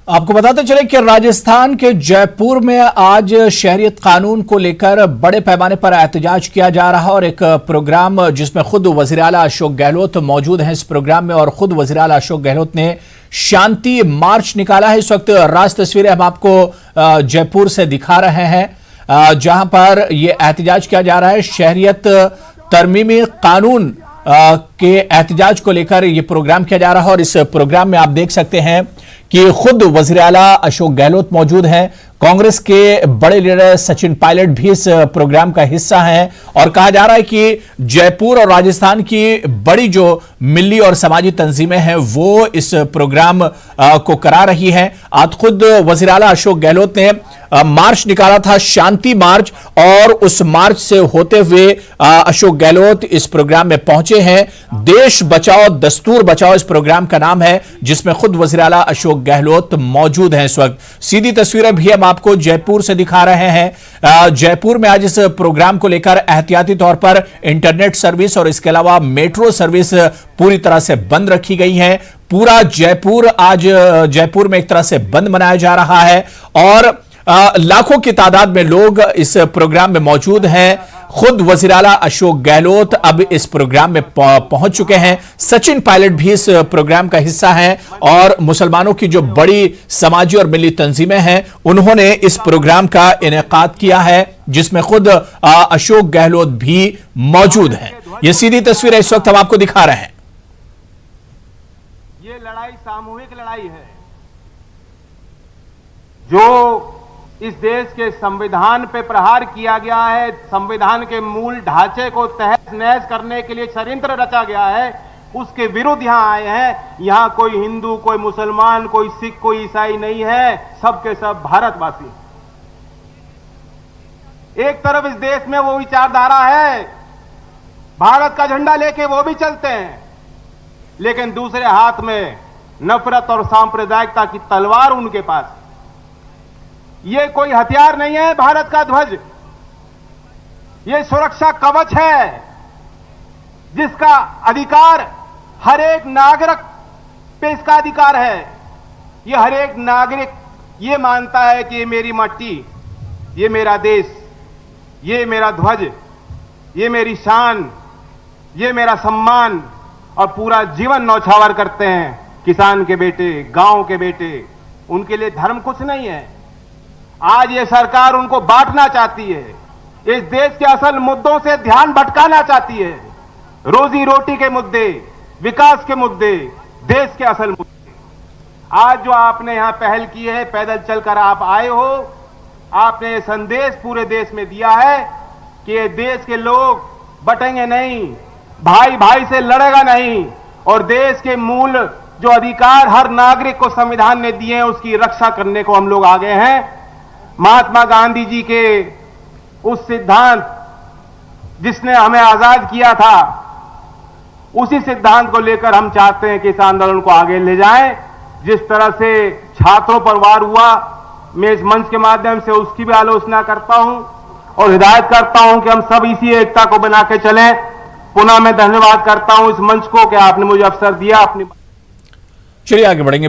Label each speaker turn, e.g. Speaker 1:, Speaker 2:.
Speaker 1: आपको बताते चले कि राजस्थान के जयपुर में आज शहरियत कानून को लेकर बड़े पैमाने पर एहतजाज किया जा रहा है और एक प्रोग्राम जिसमें खुद वज़ीर आला अशोक गहलोत मौजूद हैं इस प्रोग्राम में और खुद वज़ीर आला अशोक गहलोत ने शांति मार्च निकाला है। इस वक्त राज तस्वीरें हम आपको जयपुर से दिखा रहे हैं जहां पर यह एहतजाज किया जा रहा है। शहरियत तरमीमी कानून के एहतजाज को लेकर यह प्रोग्राम किया जा रहा है और इस प्रोग्राम में आप देख सकते हैं कि खुद वज़ीर आला अशोक गहलोत मौजूद हैं। कांग्रेस के बड़े लीडर सचिन पायलट भी इस प्रोग्राम का हिस्सा हैं और कहा जा रहा है कि जयपुर और राजस्थान की बड़ी जो मिली और समाजी तंजीमें हैं वो इस प्रोग्राम को करा रही हैं। आज खुद वज़ीर आला अशोक गहलोत ने मार्च निकाला था, शांति मार्च, और उस मार्च से होते हुए अशोक गहलोत इस प्रोग्राम में पहुंचे हैं। देश बचाओ दस्तूर बचाओ इस प्रोग्राम का नाम है, जिसमें खुद वज़ीर आला अशोक गहलोत मौजूद हैं। इस वक्त सीधी तस्वीरें भी हम आपको जयपुर से दिखा रहे हैं। जयपुर में आज इस प्रोग्राम को लेकर एहतियाती तौर पर इंटरनेट सर्विस और इसके अलावा मेट्रो सर्विस पूरी तरह से बंद रखी गई है। पूरा जयपुर आज जयपुर में एक तरह से बंद मनाया जा रहा है और लाखों की तादाद में लोग इस प्रोग्राम में मौजूद हैं। खुद वज़ीर आला अशोक गहलोत अब इस प्रोग्राम में पहुंच चुके हैं। सचिन पायलट भी इस प्रोग्राम का हिस्सा हैं और मुसलमानों की जो बड़ी समाजी और मिली तंजीमें हैं उन्होंने इस प्रोग्राम का इनेकाद किया है, जिसमें खुद अशोक गहलोत भी मौजूद हैं। ये सीधी तस्वीरें इस वक्त हम आपको दिखा रहे हैं।
Speaker 2: ये लड़ाई सामूहिक लड़ाई है जो इस देश के संविधान पे प्रहार किया गया है। संविधान के मूल ढांचे को तहस नहस करने के लिए षड्यंत्र रचा गया है, उसके विरुद्ध यहां आए हैं। यहां कोई हिंदू, कोई मुसलमान, कोई सिख, कोई ईसाई नहीं है, सबके सब भारतवासी। एक तरफ इस देश में वो विचारधारा है, भारत का झंडा लेके वो भी चलते हैं, लेकिन दूसरे हाथ में नफरत और सांप्रदायिकता की तलवार उनके पास। ये कोई हथियार नहीं है भारत का ध्वज, ये सुरक्षा कवच है जिसका अधिकार हर एक नागरिक पे इसका अधिकार है। ये हर एक नागरिक ये मानता है कि ये मेरी मट्टी, ये मेरा देश, ये मेरा ध्वज, ये मेरी शान, ये मेरा सम्मान, और पूरा जीवन नौछावर करते हैं किसान के बेटे, गांव के बेटे। उनके लिए धर्म कुछ नहीं है। आज ये सरकार उनको बांटना चाहती है, इस देश के असल मुद्दों से ध्यान भटकाना चाहती है। रोजी रोटी के मुद्दे, विकास के मुद्दे, देश के असल मुद्दे। आज जो आपने यहां पहल की है, पैदल चलकर आप आए हो, आपने ये संदेश पूरे देश में दिया है कि ये देश के लोग बटेंगे नहीं, भाई भाई से लड़ेगा नहीं, और देश के मूल जो अधिकार हर नागरिक को संविधान ने दिए हैं उसकी रक्षा करने को हम लोग आगे हैं। महात्मा गांधी जी के उस सिद्धांत जिसने हमें आजाद किया था, उसी सिद्धांत को लेकर हम चाहते हैं कि इस आंदोलन को आगे ले जाएं। जिस तरह से छात्रों पर वार हुआ, मैं इस मंच के माध्यम से उसकी भी आलोचना करता हूं और हिदायत करता हूं कि हम सब इसी एकता को बना के चलें। पुनः मैं धन्यवाद करता हूं इस मंच को कि आपने मुझे अवसर दिया अपनी।
Speaker 1: चलिए आगे बढ़ेंगे।